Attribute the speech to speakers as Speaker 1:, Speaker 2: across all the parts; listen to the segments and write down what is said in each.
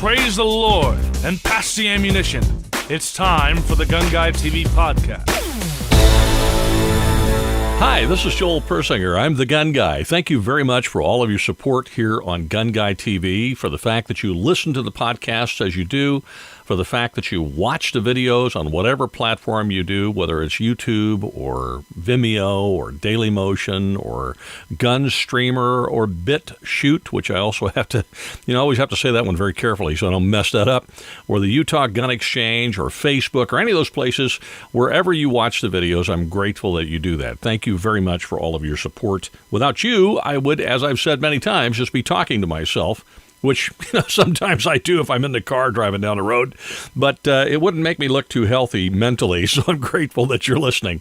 Speaker 1: praise the Lord, and pass the ammunition. It's time for the GunGuyTV podcast.
Speaker 2: Hi, this is Joel Persinger. I'm the Gun Guy. Thank you very much for all of your support here on GunGuyTV, for the fact that you listen to the podcasts as you do, for the fact that you watch the videos on whatever platform you do, whether it's YouTube or Vimeo or Dailymotion or GunStreamer or BitChute, which I also have to, always have to say that one very carefully so I don't mess that up, or the Utah Gun Exchange or Facebook or any of those places. Wherever you watch the videos, I'm grateful that you do that. Thank you very much for all of your support. Without you, I would, as I've said many times, just be talking to myself, which sometimes I do if I'm in the car driving down the road, but it wouldn't make me look too healthy mentally, so I'm grateful that you're listening.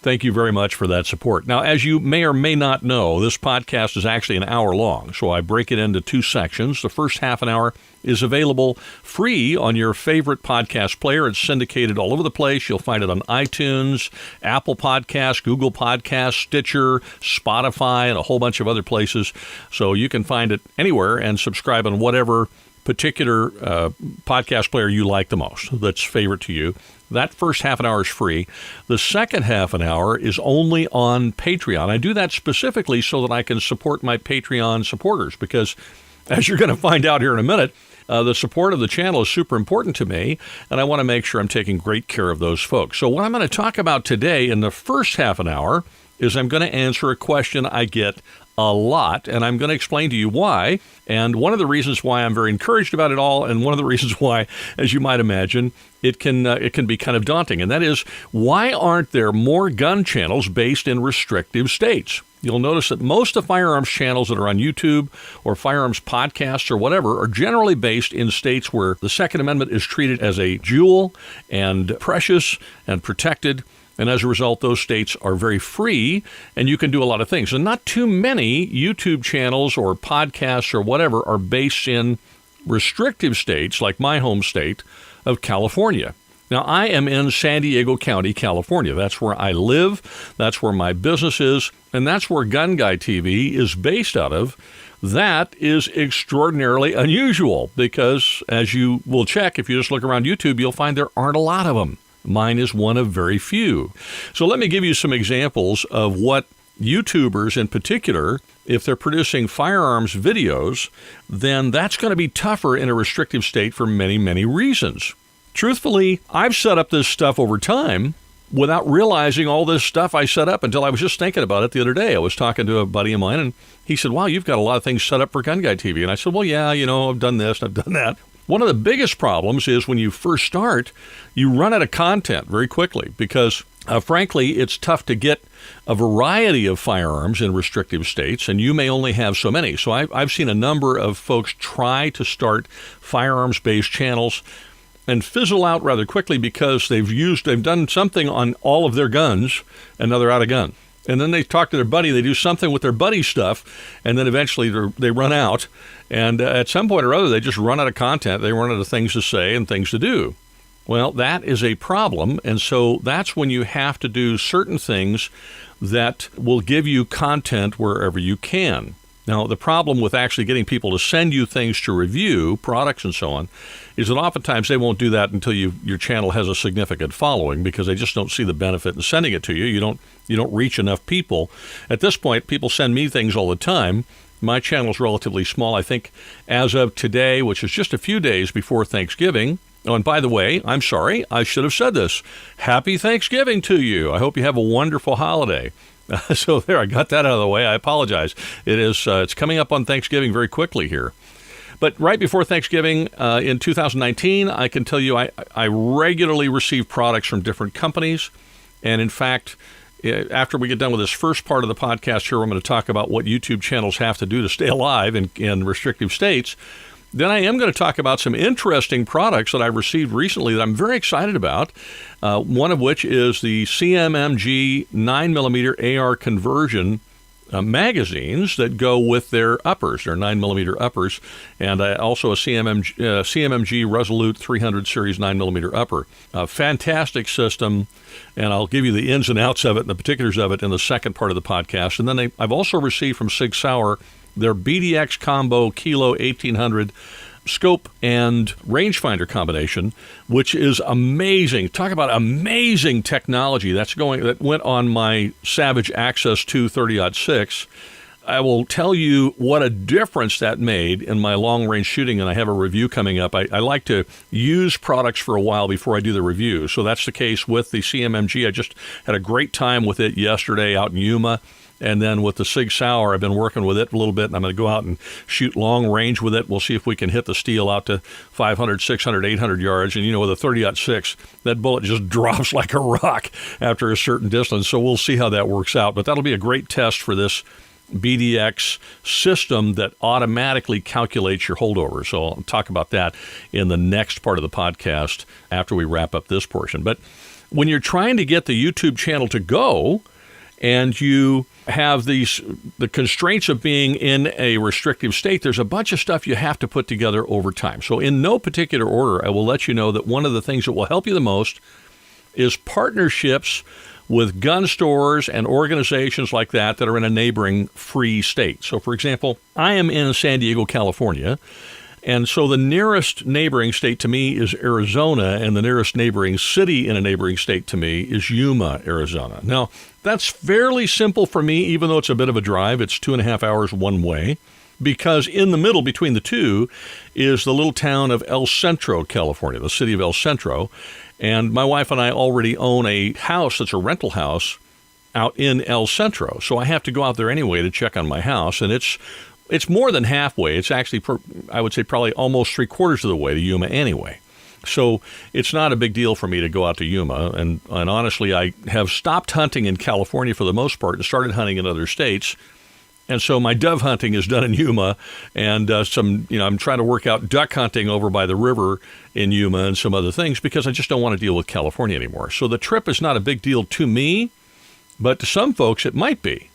Speaker 2: Thank you very much for that support. Now, as you may or may not know, this podcast is actually an hour long, so I break it into two sections. The first half an hour is available free on your favorite podcast player. It's syndicated all over the place. You'll find it on iTunes, Apple Podcasts, Google Podcasts, Stitcher, Spotify, and a whole bunch of other places. So you can find it anywhere and subscribe on whatever particular podcast player you like the most, that's favorite to you. That first half an hour is free. The second half an hour is only on Patreon. I do that specifically so that I can support my Patreon supporters because, as you're going to find out here in a minute, the support of the channel is super important to me, and I want to make sure I'm taking great care of those folks. So what I'm going to talk about today in the first half an hour is I'm going to answer a question I get a lot, and I'm going to explain to you why, and one of the reasons why I'm very encouraged about it all, and one of the reasons why, as you might imagine, it can be kind of daunting, and that is, why aren't there more gun channels based in restrictive states? You'll notice that most of the firearms channels that are on YouTube or firearms podcasts or whatever are generally based in states where the Second Amendment is treated as a jewel and precious and protected. And as a result, those states are very free, and you can do a lot of things. And not too many YouTube channels or podcasts or whatever are based in restrictive states, like my home state of California. Now, I am in San Diego County, California. That's where I live. That's where my business is. And that's where GunGuyTV is based out of. That is extraordinarily unusual because, as you will check, if you just look around YouTube, you'll find there aren't a lot of them. Mine is one of very few. So let me give you some examples of what YouTubers in particular, if they're producing firearms videos, then that's going to be tougher in a restrictive state for many, many reasons. Truthfully, I've set up this stuff over time without realizing all this stuff I set up until I was just thinking about it the other day. I was talking to a buddy of mine, and he said, wow, you've got a lot of things set up for GunGuyTV. And I said, well, yeah, I've done this and I've done that. One of the biggest problems is when you first start, you run out of content very quickly because, frankly, it's tough to get a variety of firearms in restrictive states, and you may only have so many. So I've seen a number of folks try to start firearms-based channels and fizzle out rather quickly because they've done something on all of their guns, and now they're out of gun. And then they talk to their buddy, they do something with their buddy's stuff, and then eventually they run out. And at some point or other, they just run out of content. They run out of things to say and things to do. Well, that is a problem, and so that's when you have to do certain things that will give you content wherever you can. Now, the problem with actually getting people to send you things to review, products and so on, is that oftentimes they won't do that until your channel has a significant following because they just don't see the benefit in sending it to you. You don't reach enough people. At this point, people send me things all the time. My channel is relatively small. I think as of today, which is just a few days before Thanksgiving, oh, and by the way, I'm sorry, I should have said this. Happy Thanksgiving to you. I hope you have a wonderful holiday. So there, I got that out of the way. I apologize. It's coming up on Thanksgiving very quickly here. But right before Thanksgiving in 2019, I can tell you I regularly receive products from different companies. And in fact, after we get done with this first part of the podcast here, I'm going to talk about what YouTube channels have to do to stay alive in restrictive states. Then I am going to talk about some interesting products that I've received recently that I'm very excited about, one of which is the CMMG 9mm AR conversion magazines that go with their uppers, their 9mm uppers, and also a CMMG Resolute 300 Series 9mm upper. A fantastic system, and I'll give you the ins and outs of it and the particulars of it in the second part of the podcast. And then I've also received from Sig Sauer their BDX Combo Kilo 1800 scope and rangefinder combination, which is amazing. Talk about amazing technology that went on my Savage Access 2 30-06. I will tell you what a difference that made in my long-range shooting, and I have a review coming up. I like to use products for a while before I do the review. So that's the case with the CMMG. I just had a great time with it yesterday out in Yuma. And then with the Sig Sauer, I've been working with it a little bit, and I'm going to go out and shoot long range with it. We'll see if we can hit the steel out to 500, 600, 800 yards. And, with a 30-06, that bullet just drops like a rock after a certain distance. So we'll see how that works out. But that'll be a great test for this BDX system that automatically calculates your holdover. So I'll talk about that in the next part of the podcast after we wrap up this portion. But when you're trying to get the YouTube channel to go, and you have the constraints of being in a restrictive state, there's a bunch of stuff you have to put together over time. So in no particular order, I will let you know that one of the things that will help you the most is partnerships with gun stores and organizations like that are in a neighboring free state. So, for example, I am in San Diego, California, and so the nearest neighboring state to me is Arizona, and the nearest neighboring city in a neighboring state to me is Yuma, Arizona. Now, that's fairly simple for me, even though it's a bit of a drive. It's 2.5 hours one way, because in the middle between the two is the little town of El Centro, California, the city of El Centro. And my wife and I already own a house that's a rental house out in El Centro. So I have to go out there anyway to check on my house, and it's more than halfway. It's actually, I would say, probably almost 3/4 of the way to Yuma anyway. So it's not a big deal for me to go out to Yuma. And honestly, I have stopped hunting in California for the most part and started hunting in other states. And so my dove hunting is done in Yuma, and I'm trying to work out duck hunting over by the river in Yuma and some other things because I just don't want to deal with California anymore. So the trip is not a big deal to me, but to some folks it might be.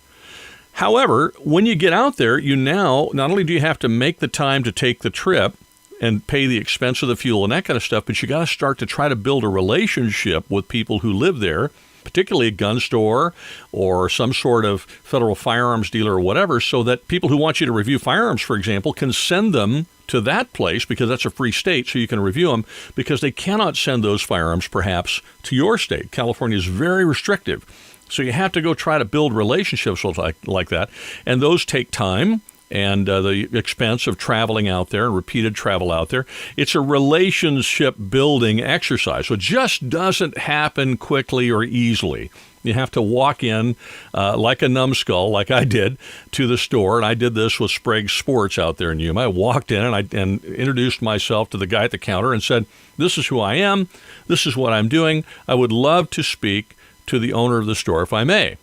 Speaker 2: However, when you get out there, not only do you have to make the time to take the trip and pay the expense of the fuel and that kind of stuff, but you got to start to try to build a relationship with people who live there, particularly a gun store or some sort of federal firearms dealer or whatever, so that people who want you to review firearms, for example, can send them to that place because that's a free state, so you can review them, because they cannot send those firearms perhaps to your state. California is very restrictive. So you have to go try to build relationships like that, and those take time and the expense of traveling out there and repeated travel out there. It's a relationship building exercise. So it just doesn't happen quickly or easily. You have to walk in like a numbskull, like I did, to the store, and I did this with Sprague Sports out there in Yuma. I walked in and introduced myself to the guy at the counter and said, "This is who I am. This is what I'm doing. I would love to speak to the owner of the store if I may."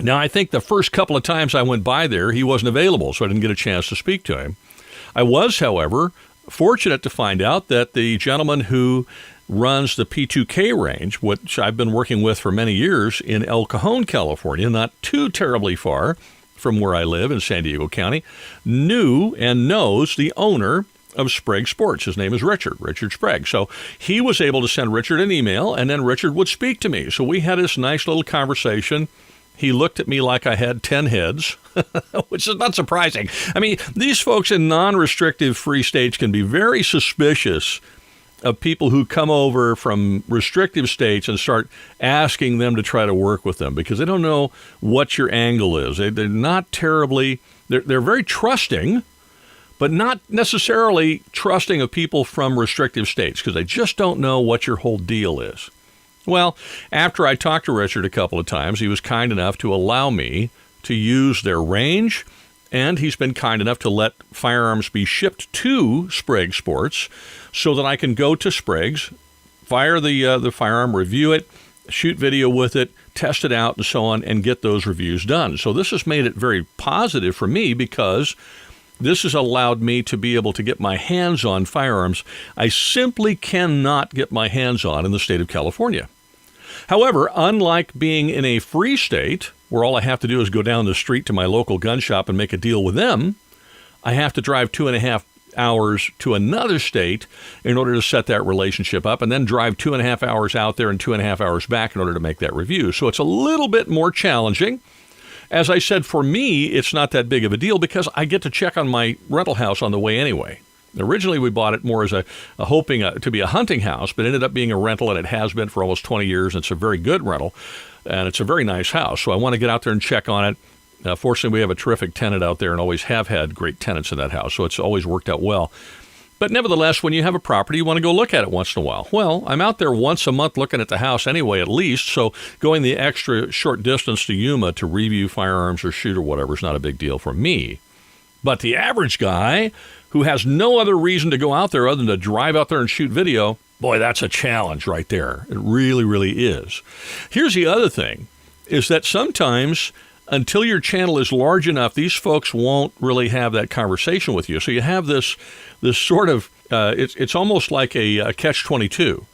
Speaker 2: Now, I think the first couple of times I went by there, he wasn't available, so I didn't get a chance to speak to him. I was, however, fortunate to find out that the gentleman who runs the P2K Range, which I've been working with for many years in El Cajon, California, not too terribly far from where I live in San Diego County, knew and knows the owner of Sprague Sports. His name is Richard Sprague. So he was able to send Richard an email, and then Richard would speak to me. So we had this nice little conversation. He looked at me like I had 10 heads, which is not surprising. I mean, these folks in non-restrictive free states can be very suspicious of people who come over from restrictive states and start asking them to try to work with them because they don't know what your angle is. They're not terribly, they're very trusting, but not necessarily trusting of people from restrictive states because they just don't know what your whole deal is. Well, after I talked to Richard a couple of times, he was kind enough to allow me to use their range, and he's been kind enough to let firearms be shipped to Sprague Sports so that I can go to Sprague's, fire the firearm, review it, shoot video with it, test it out, and so on, and get those reviews done. So this has made it very positive for me because this has allowed me to be able to get my hands on firearms I simply cannot get my hands on in the state of California. However, unlike being in a free state, where all I have to do is go down the street to my local gun shop and make a deal with them, I have to drive 2.5 hours to another state in order to set that relationship up, and then drive 2.5 hours out there and 2.5 hours back in order to make that review. So it's a little bit more challenging. As I said, for me, it's not that big of a deal because I get to check on my rental house on the way anyway. Originally, we bought it more as a hoping to be a hunting house, but ended up being a rental, and it has been for almost 20 years. And it's a very good rental, and it's a very nice house. So I want to get out there and check on it. Fortunately, we have a terrific tenant out there and always have had great tenants in that house, so it's always worked out well. But nevertheless, when you have a property, you want to go look at it once in a while. Well, I'm out there once a month looking at the house anyway, at least, so going the extra short distance to Yuma to review firearms or shoot or whatever is not a big deal for me. But the average guy who has no other reason to go out there other than to drive out there and shoot video, boy, that's a challenge right there. It really, really is. Here's the other thing, is that sometimes until your channel is large enough, these folks won't really have that conversation with you. So you have this sort of, it's almost like a catch-22.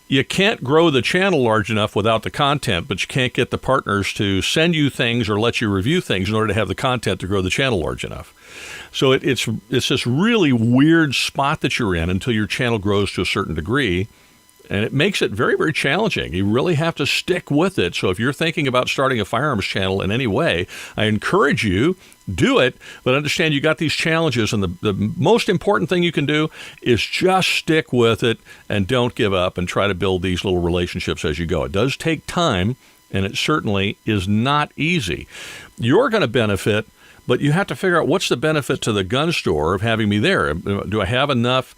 Speaker 2: You can't grow the channel large enough without the content, but you can't get the partners to send you things or let you review things in order to have the content to grow the channel large enough. So it's this really weird spot that you're in until your channel grows to a certain degree. And it makes it very, very challenging. You really have to stick with it. So if you're thinking about starting a firearms channel in any way, I encourage you, do it, but understand you got these challenges. And the most important thing you can do is just stick with it and don't give up and try to build these little relationships as you go. It does take time, and it certainly is not easy. You're going to benefit, but you have to figure out what's the benefit to the gun store of having me there. Do I have enough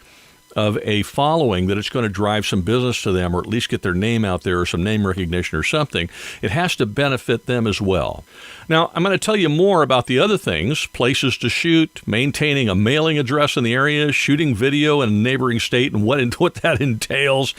Speaker 2: of a following that it's going to drive some business to them, or at least get their name out there or some name recognition or something? It has to benefit them as well. Now, I'm going to tell you more about the other things: places to shoot, maintaining a mailing address in the area, shooting video in a neighboring state, and what that entails,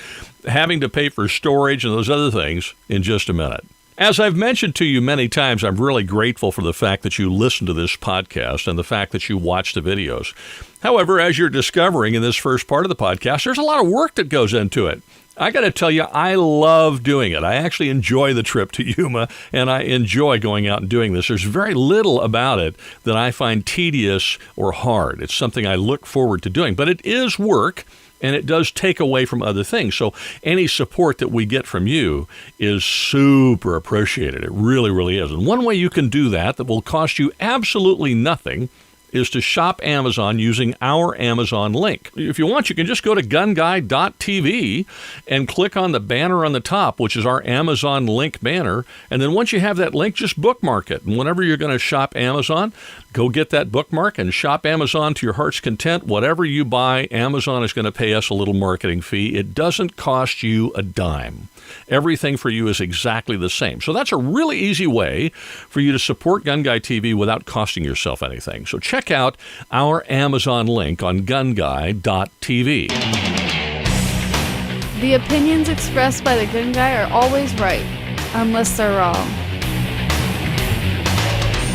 Speaker 2: having to pay for storage and those other things in just a minute. As I've mentioned to you many times, I'm really grateful for the fact that you listen to this podcast and the fact that you watch the videos. However, as you're discovering in this first part of the podcast, there's a lot of work that goes into it. I got to tell you, I love doing it. I actually enjoy the trip to Yuma, and I enjoy going out and doing this. There's very little about it that I find tedious or hard. It's something I look forward to doing, but it is work. And it does take away from other things. So any support that we get from you is super appreciated. It really, really is. And one way you can do that will cost you absolutely nothing is to shop Amazon using our Amazon link. If you want, you can just go to GunGuy.tv and click on the banner on the top, which is our Amazon link banner. And then once you have that link, just bookmark it. And whenever you're going to shop Amazon, go get that bookmark and shop Amazon to your heart's content. Whatever you buy, Amazon is going to pay us a little marketing fee. It doesn't cost you a dime. Everything for you is exactly the same. So that's a really easy way for you to support GunGuyTV without costing yourself anything. So check out our Amazon link on GunGuy.tv.
Speaker 3: The opinions expressed by the Gun Guy are always right, unless they're wrong.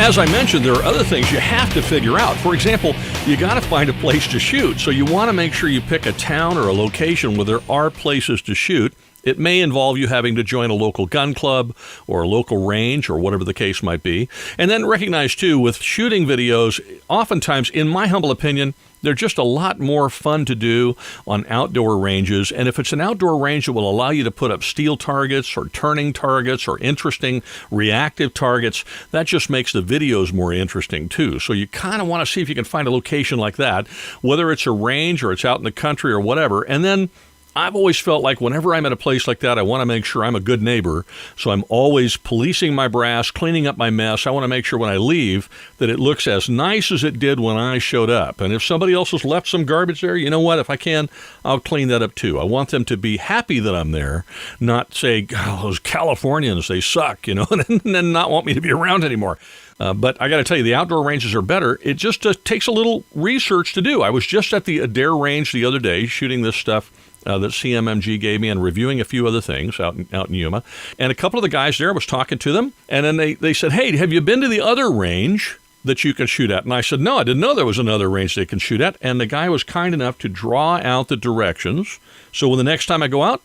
Speaker 2: As I mentioned, there are other things you have to figure out. For example, you got to find a place to shoot. So you want to make sure you pick a town or a location where there are places to shoot. It may involve you having to join a local gun club or a local range or whatever the case might be. And then recognize, too, with shooting videos, oftentimes, in my humble opinion, they're just a lot more fun to do on outdoor ranges. And if it's an outdoor range that will allow you to put up steel targets or turning targets or interesting reactive targets, that just makes the videos more interesting, too. So you kind of want to see if you can find a location like that, whether it's a range or it's out in the country or whatever. And then I've always felt like whenever I'm at a place like that, I want to make sure I'm a good neighbor. So I'm always policing my brass, cleaning up my mess. I want to make sure when I leave that it looks as nice as it did when I showed up. And if somebody else has left some garbage there, you know what? If I can, I'll clean that up too. I want them to be happy that I'm there, not say, oh, those Californians, they suck, and then not want me to be around anymore. But I got to tell you, the outdoor ranges are better. It just takes a little research to do. I was just at the Adair range the other day shooting this stuff that CMMG gave me and reviewing a few other things out in Yuma. And a couple of the guys there, I was talking to them, and then they said, hey, have you been to the other range that you can shoot at? And I said, no, I didn't know there was another range they can shoot at. And the guy was kind enough to draw out the directions. So when the next time I go out,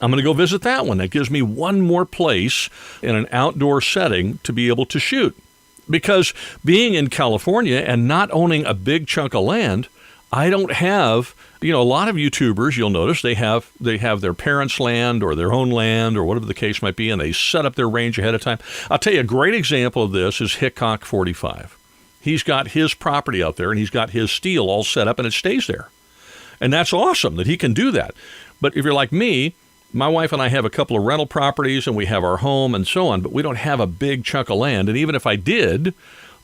Speaker 2: I'm going to go visit that one. That gives me one more place in an outdoor setting to be able to shoot. Because being in California and not owning a big chunk of land, I don't have, a lot of YouTubers, you'll notice, they have their parents' land or their own land or whatever the case might be, and they set up their range ahead of time. I'll tell you, a great example of this is Hickok 45. He's got his property out there, and he's got his steel all set up, and it stays there. And that's awesome that he can do that. But if you're like me, my wife and I have a couple of rental properties and we have our home and so on, but we don't have a big chunk of land. And even if I did,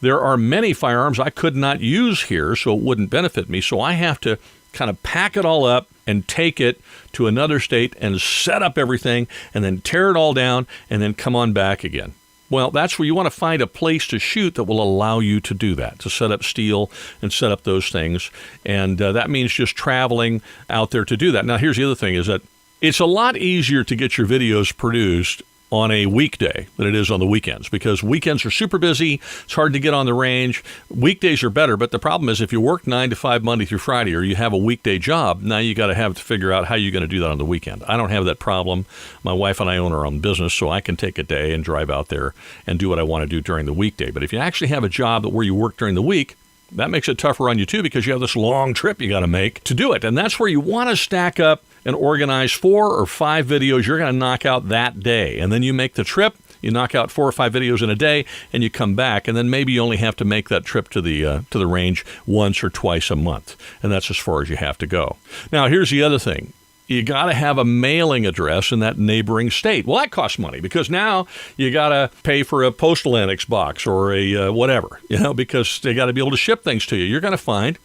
Speaker 2: there are many firearms I could not use here, so it wouldn't benefit me. So I have to kind of pack it all up and take it to another state and set up everything and then tear it all down and then come on back again. Well, that's where you want to find a place to shoot that will allow you to do that, to set up steel and set up those things. And that means just traveling out there to do that. Now, here's the other thing is that it's a lot easier to get your videos produced on a weekday than it is on the weekends, because weekends are super busy. It's hard to get on the range. Weekdays are better, but the problem is if you work 9 to 5 Monday through Friday, or you have a weekday job, now you got to have to figure out how you're going to do that on the weekend. I don't have that problem. My wife and I own our own business, so I can take a day and drive out there and do what I want to do during the weekday. But if you actually have a job where you work during the week, that makes it tougher on you too, because you have this long trip you got to make to do it. And that's where you want to stack up and organize 4 or 5 videos you're going to knock out that day. And then you make the trip, you knock out 4 or 5 videos in a day, and you come back. And then maybe you only have to make that trip to the range once or twice a month. And that's as far as you have to go. Now, here's the other thing. You got to have a mailing address in that neighboring state. Well, that costs money, because now you got to pay for a postal annex box or a whatever, because they got to be able to ship things to you. You're going to find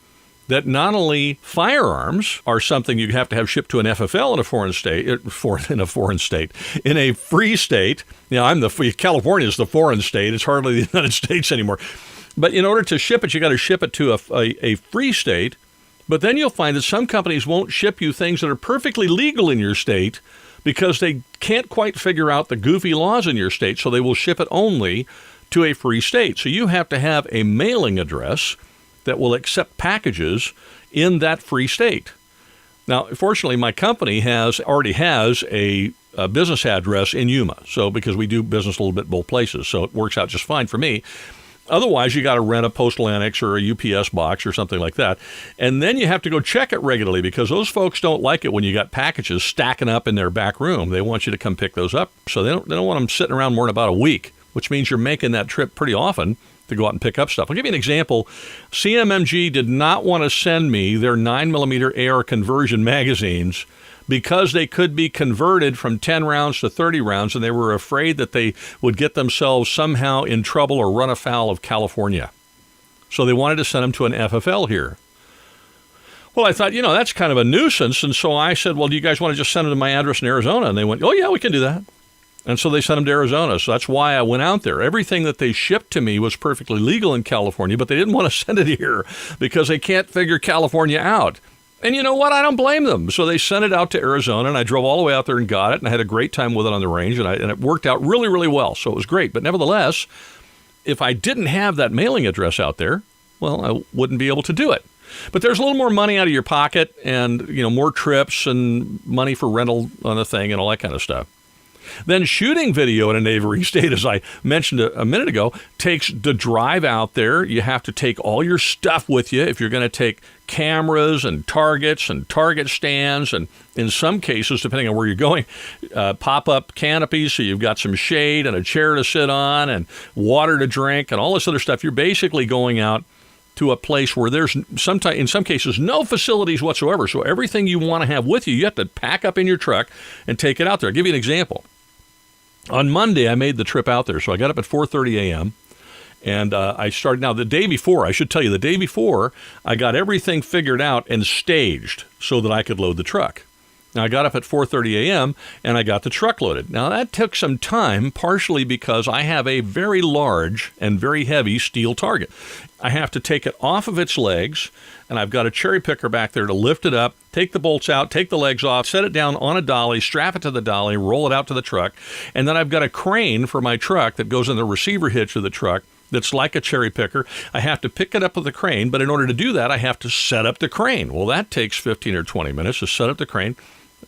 Speaker 2: that not only firearms are something you have to have shipped to an FFL in a foreign state, in a free state. California is the foreign state. It's hardly the United States anymore. But in order to ship it, you got to ship it to a free state. But then you'll find that some companies won't ship you things that are perfectly legal in your state because they can't quite figure out the goofy laws in your state, so they will ship it only to a free state. So you have to have a mailing address that will accept packages in that free state. Now, fortunately, my company already has a business address in Yuma, so because we do business a little bit both places, so it works out just fine for me. Otherwise, you got to rent a postal annex or a UPS box or something like that. And then you have to go check it regularly, because those folks don't like it when you got packages stacking up in their back room. They want you to come pick those up. So they don't want them sitting around more than about a week, which means you're making that trip pretty often to go out and pick up stuff. I'll give you an example. CMMG did not want to send me their 9mm AR conversion magazines because they could be converted from 10 rounds to 30 rounds, and they were afraid that they would get themselves somehow in trouble or run afoul of California. So they wanted to send them to an FFL here. Well, I thought, that's kind of a nuisance, and so I said, well, do you guys want to just send them to my address in Arizona? And they went, oh, yeah, we can do that. And so they sent them to Arizona. So that's why I went out there. Everything that they shipped to me was perfectly legal in California, but they didn't want to send it here because they can't figure California out. And you know what? I don't blame them. So they sent it out to Arizona, and I drove all the way out there and got it, and I had a great time with it on the range, and it worked out really, really well. So it was great. But nevertheless, if I didn't have that mailing address out there, well, I wouldn't be able to do it. But there's a little more money out of your pocket, and more trips and money for rental on the thing and all that kind of stuff. Then shooting video in a neighboring state, as I mentioned a minute ago, takes the drive out there. You have to take all your stuff with you if you're going to take cameras and targets and target stands, and in some cases, depending on where you're going, pop-up canopies so you've got some shade and a chair to sit on and water to drink and all this other stuff. You're basically going out to a place where there's in some cases no facilities whatsoever. So everything you want to have with you, you have to pack up in your truck and take it out there. I'll give you an example. On Monday, I made the trip out there. So I got up at 4:30 a.m. and I started. Now, the day before, I got everything figured out and staged so that I could load the truck. Now, I got up at 4:30 a.m. and I got the truck loaded. Now, that took some time, partially because I have a very large and very heavy steel target. I have to take it off of its legs, and I've got a cherry picker back there to lift it up, take the bolts out, take the legs off, set it down on a dolly, strap it to the dolly, roll it out to the truck, and then I've got a crane for my truck that goes in the receiver hitch of the truck that's like a cherry picker. I have to pick it up with the crane, but in order to do that, I have to set up the crane. Well, that takes 15 or 20 minutes to set up the crane,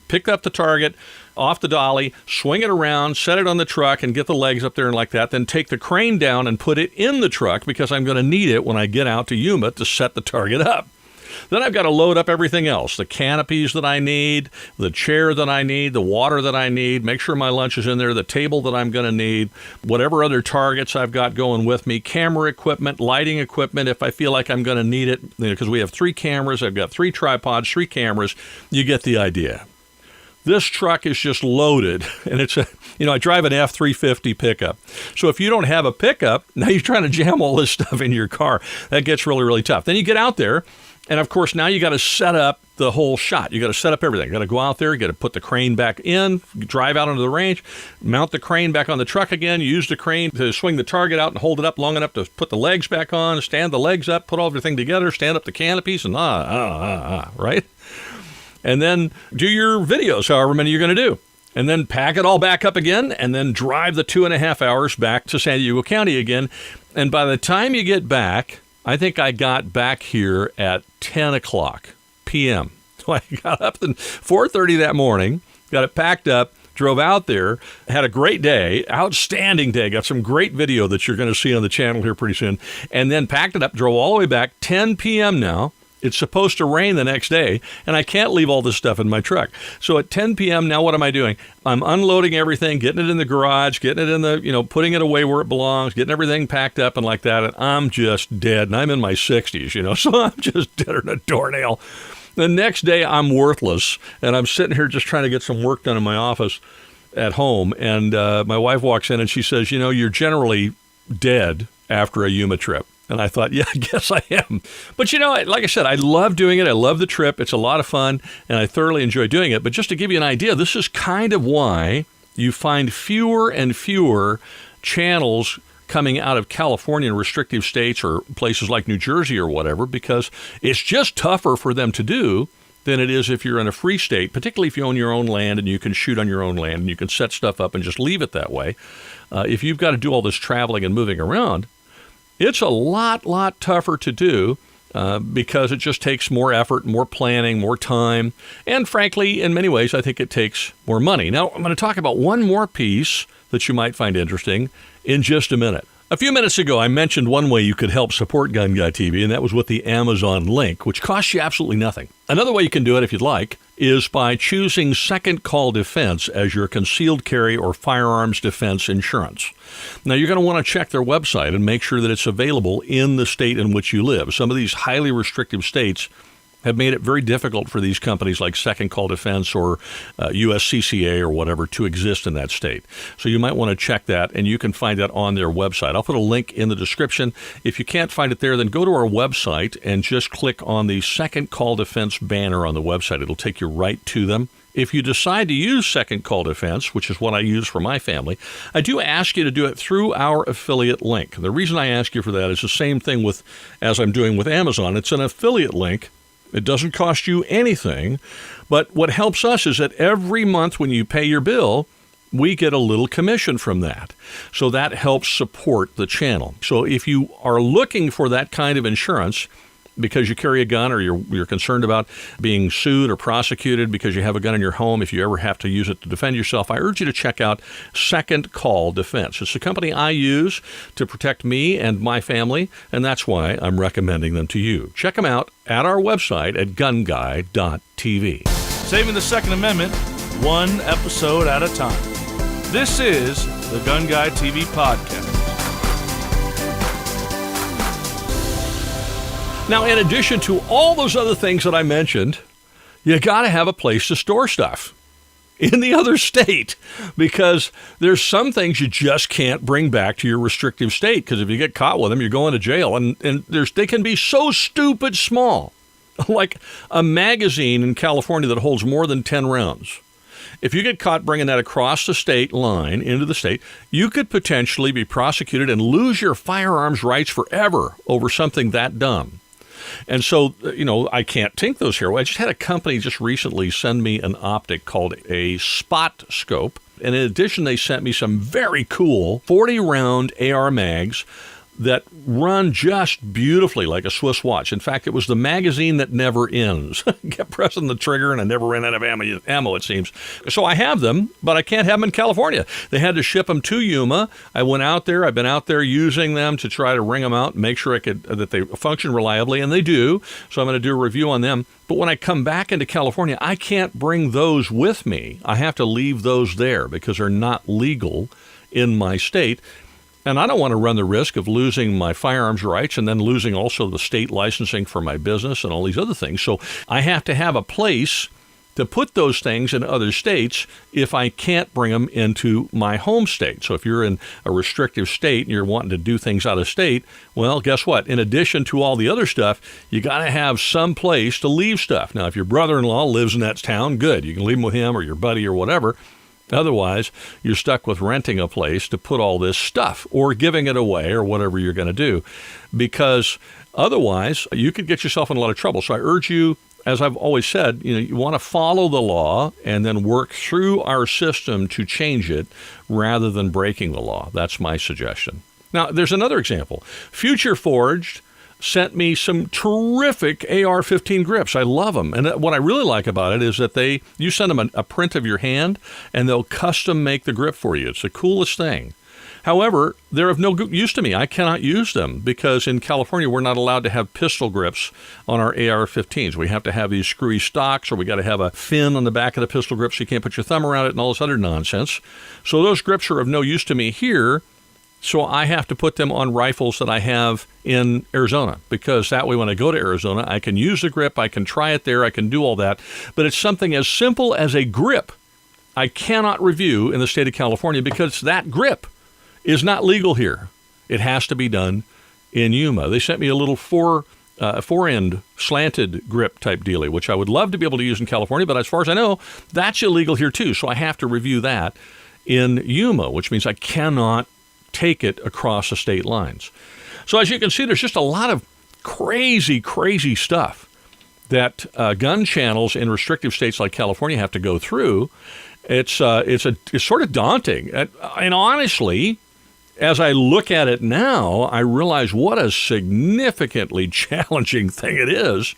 Speaker 2: pick up the target off the dolly, swing it around, set it on the truck, and get the legs up there and like that, then take the crane down and put it in the truck because I'm going to need it when I get out to Yuma to set the target up. Then I've got to load up everything else, the canopies that I need, the chair that I need, the water that I need, make sure my lunch is in there, the table that I'm going to need, whatever other targets I've got going with me, camera equipment, lighting equipment if I feel like I'm going to need it, because we have 3 cameras, I've got 3 tripods, 3 cameras. You get the idea. This truck is just loaded, and it's I drive an F-350 pickup. So if you don't have a pickup, now you're trying to jam all this stuff in your car. That gets really, really tough. Then you get out there, and of course, now you got to set up the whole shot. You got to set up everything. You got to go out there, you got to put the crane back in, drive out onto the range, mount the crane back on the truck again, use the crane to swing the target out and hold it up long enough to put the legs back on, stand the legs up, put everything together, stand up the canopies, and right? And then do your videos, however many you're going to do. And then pack it all back up again, and then drive the 2.5 hours back to San Diego County again. And by the time you get back, I think I got back here at 10 o'clock p.m. So I got up at 4:30 that morning, got it packed up, drove out there, had a great day, outstanding day, got some great video that you're going to see on the channel here pretty soon, and then packed it up, drove all the way back, 10 p.m. now. It's supposed to rain the next day, and I can't leave all this stuff in my truck. So at 10 p.m. now, what am I doing? I'm unloading everything, getting it in the garage, getting it in the, putting it away where it belongs, getting everything packed up and like that, and I'm just dead, and I'm in my 60s, so I'm just deader than a doornail. The next day, I'm worthless, and I'm sitting here just trying to get some work done in my office at home, and my wife walks in, and she says, you're generally dead after a Yuma trip. And I thought, yeah, I guess I am. But, like I said, I love doing it. I love the trip. It's a lot of fun, and I thoroughly enjoy doing it. But just to give you an idea, this is kind of why you find fewer and fewer channels coming out of California and restrictive states or places like New Jersey or whatever, because it's just tougher for them to do than it is if you're in a free state, particularly if you own your own land and you can shoot on your own land and you can set stuff up and just leave it that way. If you've got to do all this traveling and moving around, it's a lot tougher to do because it just takes more effort, more planning, more time, and frankly, in many ways, I think it takes more money. Now, I'm going to talk about one more piece that you might find interesting in just a minute. A few minutes ago, I mentioned one way you could help support GunGuyTV, and that was with the Amazon link, which costs you absolutely nothing. Another way you can do it, if you'd like, is by choosing Second Call Defense as your concealed carry or firearms defense insurance. Now, you're going to want to check their website and make sure that it's available in the state in which you live. Some of these highly restrictive states have made it very difficult for these companies like Second Call Defense or USCCA or whatever to exist in that state. So you might want to check that, and you can find that on their website. I'll put a link in the description. If you can't find it there, then go to our website and just click on the Second Call Defense banner on the website. It'll take you right to them. If you decide to use Second Call Defense, which is what I use for my family, I do ask you to do it through our affiliate link. The reason I ask you for that is the same thing as I'm doing with Amazon. It's an affiliate link. It doesn't cost you anything, but what helps us is that every month when you pay your bill, we get a little commission from that. So that helps support the channel. So if you are looking for that kind of insurance because you carry a gun or you're concerned about being sued or prosecuted because you have a gun in your home, if you ever have to use it to defend yourself, I urge you to check out Second Call Defense. It's a company I use to protect me and my family, and that's why I'm recommending them to you. Check them out at our website at GunGuy.tv.
Speaker 1: Saving the Second Amendment, one episode at a time. This is the GunGuyTV podcast.
Speaker 2: Now, in addition to all those other things that I mentioned, you got to have a place to store stuff in the other state, because there's some things you just can't bring back to your restrictive state, because if you get caught with them, you're going to jail. And they can be so stupid small, like a magazine in California that holds more than 10 rounds. If you get caught bringing that across the state line into the state, you could potentially be prosecuted and lose your firearms rights forever over something that dumb. And so, I can't take those here. I just had a company just recently send me an optic called a spot scope. And in addition, they sent me some very cool 40-round AR mags that run just beautifully like a Swiss watch. In fact, it was the magazine that never ends. Kept pressing the trigger and I never ran out of ammo, it seems. So I have them, but I can't have them in California. They had to ship them to Yuma. I went out there. I've been out there using them to try to ring them out and make sure that they function reliably, and they do. So I'm going to do a review on them. But when I come back into California, I can't bring those with me. I have to leave those there because they're not legal in my state. And I don't want to run the risk of losing my firearms rights and then losing also the state licensing for my business and all these other things. So I have to have a place to put those things in other states if I can't bring them into my home state. So if you're in a restrictive state and you're wanting to do things out of state, well, guess what? In addition to all the other stuff, you got to have some place to leave stuff. Now, if your brother-in-law lives in that town, good. You can leave them with him or your buddy or whatever. Otherwise, you're stuck with renting a place to put all this stuff or giving it away or whatever you're going to do, because otherwise you could get yourself in a lot of trouble. So I urge you, as I've always said, you want to follow the law and then work through our system to change it rather than breaking the law. That's my suggestion. Now, there's another example. Future Forged sent me some terrific AR-15 grips. I love them. And what I really like about it is that you send them a print of your hand, and they'll custom make the grip for you. It's the coolest thing. However, they're of no use to me. I cannot use them because in California, we're not allowed to have pistol grips on our AR-15s. We have to have these screwy stocks, or we got to have a fin on the back of the pistol grip so you can't put your thumb around it and all this other nonsense. So those grips are of no use to me here. So I have to put them on rifles that I have in Arizona, because that way when I go to Arizona, I can use the grip, I can try it there, I can do all that. But it's something as simple as a grip I cannot review in the state of California because that grip is not legal here. It has to be done in Yuma. They sent me a little four-end slanted grip type dealie, which I would love to be able to use in California, but as far as I know, that's illegal here too. So I have to review that in Yuma, which means I cannot take it across the state lines. So as you can see, there's just a lot of crazy stuff that gun channels in restrictive states like California have to go through. It's sort of daunting. And honestly, as I look at it now, I realize what a significantly challenging thing it is.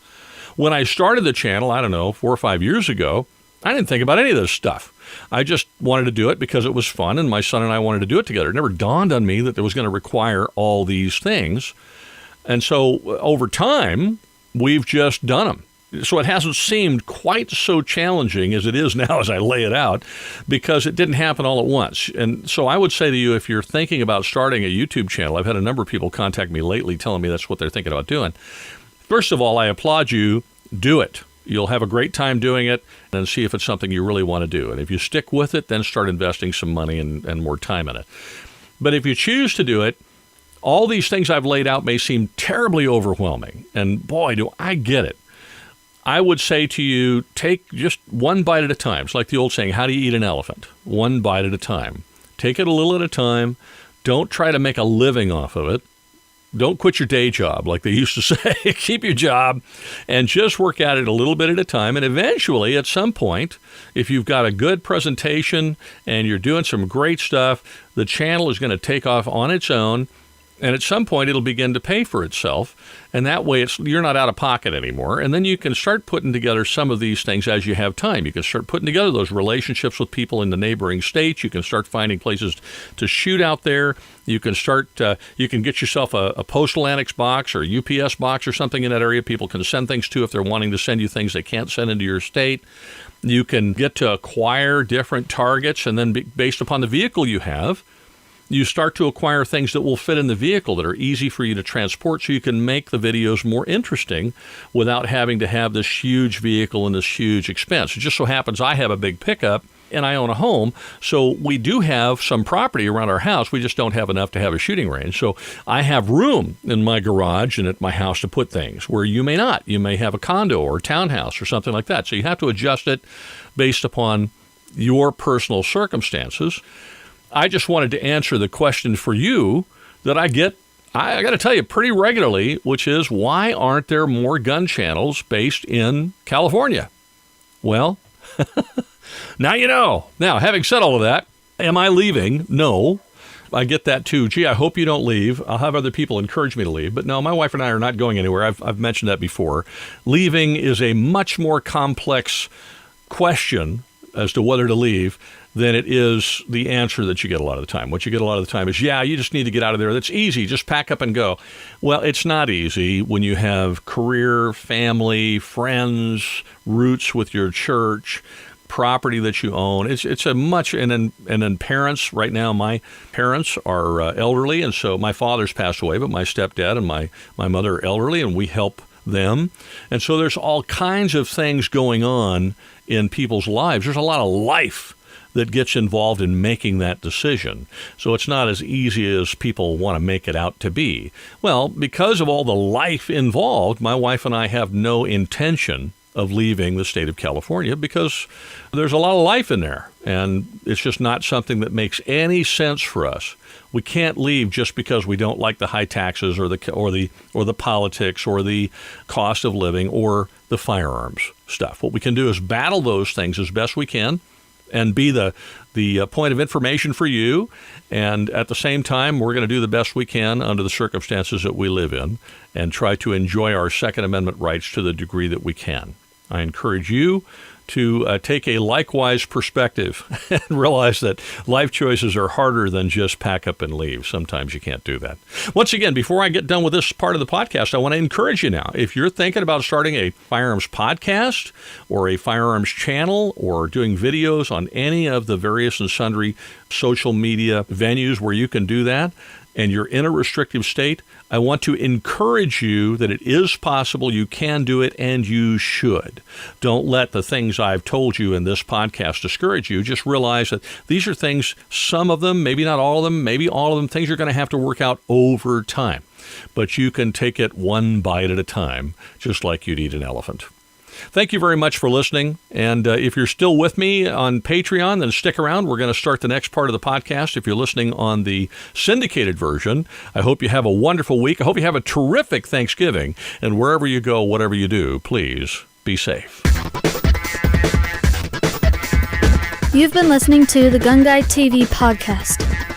Speaker 2: When I started the channel, I don't know, 4 or 5 years ago, I didn't think about any of this stuff. I just wanted to do it because it was fun, and my son and I wanted to do it together. It never dawned on me that it was going to require all these things. And so over time, we've just done them. So it hasn't seemed quite so challenging as it is now as I lay it out, because it didn't happen all at once. And so I would say to you, if you're thinking about starting a YouTube channel, I've had a number of people contact me lately telling me that's what they're thinking about doing. First of all, I applaud you. Do it. You'll have a great time doing it, and see if it's something you really want to do. And if you stick with it, then start investing some money and more time in it. But if you choose to do it, all these things I've laid out may seem terribly overwhelming. And boy, do I get it. I would say to you, take just one bite at a time. It's like the old saying, how do you eat an elephant? One bite at a time. Take it a little at a time. Don't try to make a living off of it. Don't quit your day job, like they used to say. Keep your job and just work at it a little bit at a time. And eventually, at some point, if you've got a good presentation and you're doing some great stuff, the channel is going to take off on its own. And at some point, it'll begin to pay for itself. And that way, you're not out of pocket anymore. And then you can start putting together some of these things as you have time. You can start putting together those relationships with people in the neighboring states. You can start finding places to shoot out there. You can you can get yourself a postal annex box or a UPS box or something in that area people can send things to if they're wanting to send you things they can't send into your state. You can get to acquire different targets, and then based upon the vehicle you have, you start to acquire things that will fit in the vehicle that are easy for you to transport, so you can make the videos more interesting without having to have this huge vehicle and this huge expense. It just so happens I have a big pickup and I own a home, so we do have some property around our house. We just don't have enough to have a shooting range. So I have room in my garage and at my house to put things where you may not. You may have a condo or a townhouse or something like that. So you have to adjust it based upon your personal circumstances. I just wanted to answer the question for you that I get, I got to tell you, pretty regularly, which is, why aren't there more gun channels based in California? Well, now you know. Now, having said all of that, am I leaving? No. I get that too. Gee, I hope you don't leave. I'll have other people encourage me to leave. But no, my wife and I are not going anywhere. I've mentioned that before. Leaving is a much more complex question as to whether to leave than it is the answer that you get a lot of the time. What you get a lot of the time is, yeah, you just need to get out of there. That's easy. Just pack up and go. Well, it's not easy when you have career, family, friends, roots with your church, property that you own. It's a much, and then parents. Right now, my parents are elderly, and so my father's passed away, but my stepdad and my mother are elderly, and we help them. And so there's all kinds of things going on in people's lives. There's a lot of life that gets involved in making that decision. So it's not as easy as people want to make it out to be. Well, because of all the life involved, my wife and I have no intention of leaving the state of California because there's a lot of life in there, and it's just not something that makes any sense for us. We can't leave just because we don't like the high taxes or the politics or the cost of living or the firearms stuff. What we can do is battle those things as best we can and be the point of information for you. And at the same time, we're going to do the best we can under the circumstances that we live in and try to enjoy our Second Amendment rights to the degree that we can. I encourage you to take a likewise perspective and realize that life choices are harder than just pack up and leave. Sometimes you can't do that. Once again, before I get done with this part of the podcast, I want to encourage you now. If you're thinking about starting a firearms podcast or a firearms channel or doing videos on any of the various and sundry social media venues where you can do that, and you're in a restrictive state, I want to encourage you that it is possible, you can do it, and you should. Don't let the things I've told you in this podcast discourage you. Just realize that these are things, some of them, maybe not all of them, maybe all of them, things you're going to have to work out over time. But you can take it one bite at a time, just like you'd eat an elephant. Thank you very much for listening. And if you're still with me on Patreon, then stick around. We're going to start the next part of the podcast. If you're listening on the syndicated version, I hope you have a wonderful week. I hope you have a terrific Thanksgiving. And wherever you go, whatever you do, please be safe.
Speaker 4: You've been listening to the GunGuy TV podcast.